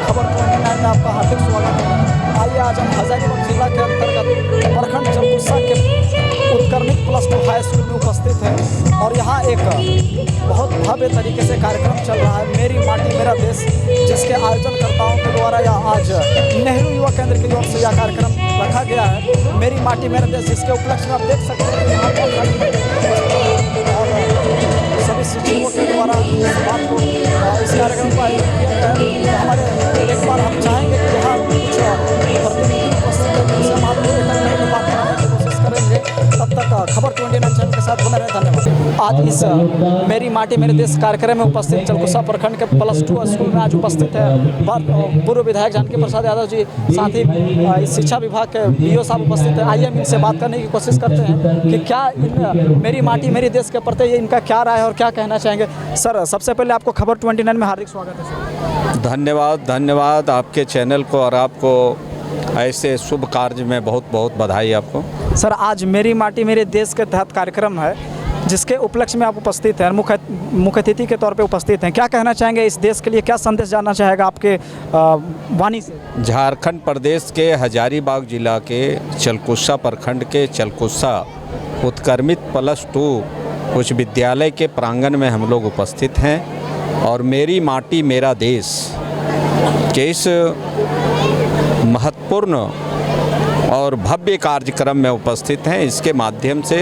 खबर 29 में आपका हार्दिक स्वागत है। आइए आज हम हजारीबाग जिला के अंतर्गत प्रखंड चलकुस्सा के उत्क्रमित +2 हाई स्कूल में उपस्थित है और यहाँ एक बहुत भव्य तरीके से कार्यक्रम चल रहा है, मेरी माटी मेरा देश, जिसके आयोजनकर्ताओं के द्वारा यह आज नेहरू युवा केंद्र की ओर से यह कार्यक्रम रखा गया है, मेरी माटी मेरा देश, जिसके उपलक्ष्य में आप देख सकते हैं कि यहाँ और सभी शिक्षकों के द्वारा इस बात को इस कार्यक्रम का आयोजन किया गया है। तो हमारे एक बार हम चाहेंगे कि यहाँ कुछ प्रतिनिधि उपस्थित है, जिनसे हम आप लोग बात कराने की कोशिश करेंगे। तब तक खबर 29 चैनल के साथ बने रहे, धन्यवाद। आज इस मेरी माटी मेरे देश कार्यक्रम में उपस्थित चलकुस्सा प्रखंड के +2 स्कूल में आज उपस्थित है पूर्व विधायक जानकी प्रसाद यादव जी, साथ ही शिक्षा विभाग के BO साहब उपस्थित है। आइए हम इनसे बात करने की कोशिश करते हैं कि क्या इन मेरी माटी मेरे देश के प्रति इनका क्या राय है और क्या कहना चाहेंगे। सर, सबसे पहले आपको खबर 29 में हार्दिक स्वागत है सर। धन्यवाद आपके चैनल को और आपको ऐसे शुभ कार्य में बहुत बहुत बधाई आपको। सर, आज मेरी माटी मेरे देश के तहत कार्यक्रम है, जिसके उपलक्ष्य में आप उपस्थित हैं, मुख्य अतिथि के तौर पे उपस्थित हैं। क्या कहना चाहेंगे इस देश के लिए, क्या संदेश जानना चाहेगा आपके वाणी से? झारखंड प्रदेश के हजारीबाग जिला के चलकुस्सा प्रखंड के चलकुस्सा उत्क्रमित +2 उच्च विद्यालय के प्रांगण में हम लोग उपस्थित हैं और मेरी माटी मेरा देश के इस महत्वपूर्ण और भव्य कार्यक्रम में उपस्थित हैं। इसके माध्यम से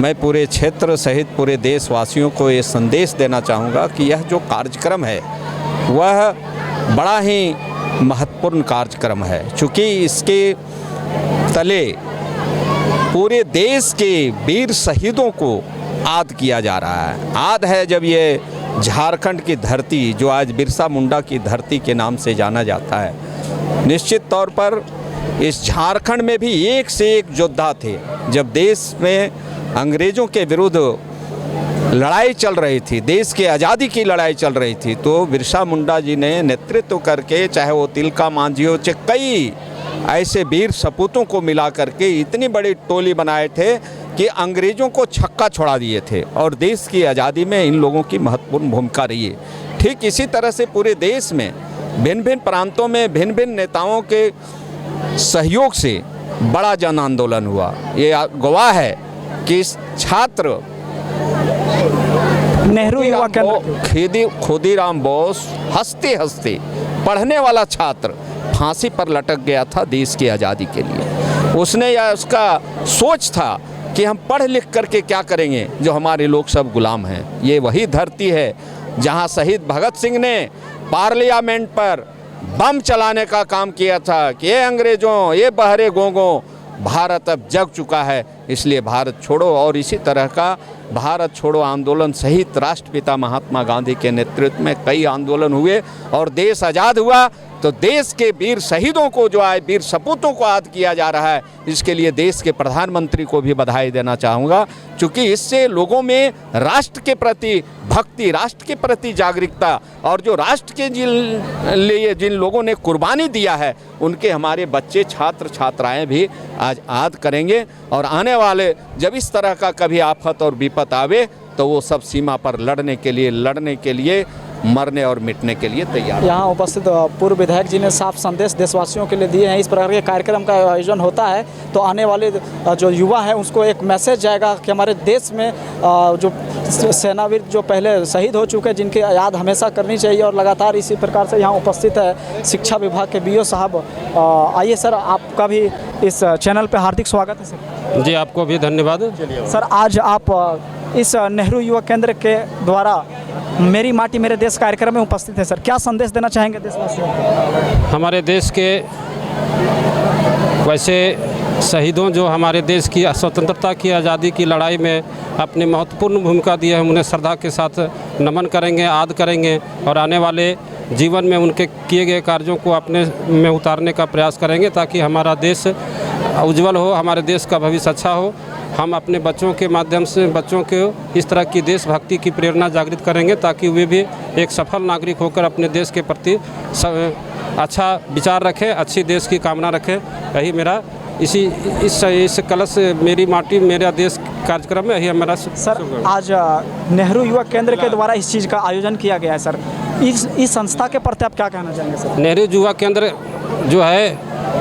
मैं पूरे क्षेत्र सहित पूरे देशवासियों को ये संदेश देना चाहूँगा कि यह जो कार्यक्रम है वह बड़ा ही महत्वपूर्ण कार्यक्रम है, चूँकि इसके तले पूरे देश के वीर शहीदों को याद किया जा रहा है। याद है जब ये झारखंड की धरती, जो आज बिरसा मुंडा की धरती के नाम से जाना जाता है, निश्चित तौर पर इस झारखंड में भी एक से एक योद्धा थे। जब देश में अंग्रेज़ों के विरुद्ध लड़ाई चल रही थी, देश की आज़ादी की लड़ाई चल रही थी, तो बिरसा मुंडा जी ने नेतृत्व करके, चाहे वो तिलका मांझी हो, चाहे कई ऐसे वीर सपूतों को मिला करके इतनी बड़ी टोली बनाए थे कि अंग्रेज़ों को छक्का छोड़ा दिए थे और देश की आज़ादी में इन लोगों की महत्वपूर्ण भूमिका रही है। ठीक इसी तरह से पूरे देश में भिन्न भिन्न प्रांतों में भिन्न भिन्न नेताओं के सहयोग से बड़ा जन आंदोलन हुआ। ये गवाह है कि इस छात्र नेहरू युवा केंद्र खुदीराम बोस हंसते हंसते पढ़ने वाला छात्र फांसी पर लटक गया था देश की आज़ादी के लिए। उसने या उसका सोच था कि हम पढ़ लिख करके क्या करेंगे, जो हमारे लोग सब गुलाम हैं। ये वही धरती है जहां शहीद भगत सिंह ने पार्लियामेंट पर बम चलाने का काम किया था कि ये अंग्रेज़ों, ये बहरे गोंगों, भारत अब जग चुका है, इसलिए भारत छोड़ो। और इसी तरह का भारत छोड़ो आंदोलन सहित राष्ट्रपिता महात्मा गांधी के नेतृत्व में कई आंदोलन हुए और देश आज़ाद हुआ। तो देश के वीर शहीदों को, जो आए वीर सपूतों को याद किया जा रहा है, इसके लिए देश के प्रधानमंत्री को भी बधाई देना चाहूँगा, क्योंकि इससे लोगों में राष्ट्र के प्रति भक्ति, राष्ट्र के प्रति जागरूकता और जो राष्ट्र के लिए जिन लोगों ने कुर्बानी दिया है, उनके हमारे बच्चे, छात्र छात्राएं भी आज याद करेंगे। और आने वाले जब इस तरह का कभी आफत और विपत आवे, तो वो सब सीमा पर लड़ने के लिए मरने और मिटने के लिए तैयार। यहाँ उपस्थित पूर्व विधायक जी ने साफ संदेश देशवासियों के लिए दिए हैं। इस प्रकार के कार्यक्रम का आयोजन होता है तो आने वाले जो युवा हैं उसको एक मैसेज जाएगा कि हमारे देश में जो सेनावीर जो पहले शहीद हो चुके हैं, जिनकी याद हमेशा करनी चाहिए। और लगातार इसी प्रकार से यहाँ उपस्थित है शिक्षा विभाग के BO साहब। आइए सर, आपका भी इस चैनल पर हार्दिक स्वागत है सर। जी, आपको भी धन्यवाद। सर, आज आप इस नेहरू युवा केंद्र के द्वारा मेरी माटी मेरे देश कार्यक्रम में उपस्थित है सर, क्या संदेश देना चाहेंगे देशवासियों को? हमारे देश के वैसे शहीदों, जो हमारे देश की स्वतंत्रता की आज़ादी की लड़ाई में अपनी महत्वपूर्ण भूमिका दी है, हम उन्हें श्रद्धा के साथ नमन करेंगे, याद करेंगे और आने वाले जीवन में उनके किए गए कार्यों को अपने में उतारने का प्रयास करेंगे, ताकि हमारा देश उज्जवल हो, हमारे देश का भविष्य अच्छा हो। हम अपने बच्चों के माध्यम से बच्चों को इस तरह की देशभक्ति की प्रेरणा जागृत करेंगे, ताकि वे भी एक सफल नागरिक होकर अपने देश के प्रति अच्छा विचार रखें, अच्छी देश की कामना रखें। यही मेरा इस कलश मेरी माटी मेरा देश कार्यक्रम में यही हमारा। सर, आज नेहरू युवा केंद्र के द्वारा इस चीज़ का आयोजन किया गया है सर, इस संस्था के प्रति आप क्या कहना चाहेंगे सर? नेहरू युवा केंद्र जो है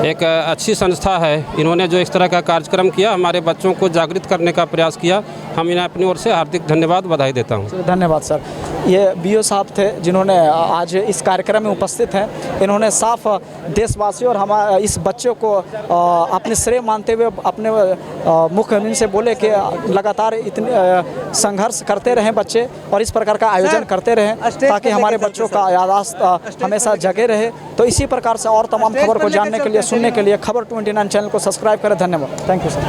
एक अच्छी संस्था है। इन्होंने जो इस तरह का कार्यक्रम किया, हमारे बच्चों को जागृत करने का प्रयास किया, हम इन्हें अपनी ओर से हार्दिक धन्यवाद बधाई देता हूँ। धन्यवाद सर। ये बीओ साहब थे जिन्होंने आज इस कार्यक्रम में उपस्थित हैं। इन्होंने साफ देशवासियों और हमारे इस बच्चों को अपने श्रेय मानते हुए अपने मुख्य से बोले कि लगातार इतने संघर्ष करते रहें बच्चे और इस प्रकार का आयोजन करते रहें ताकि हमारे बच्चों का याददाश्त हमेशा जगे रहे। तो इसी प्रकार से और तमाम खबर को जानने के लिए, सुनने के लिए खबर 29 चैनल को सब्सक्राइब करें। धन्यवाद। Thank you sir.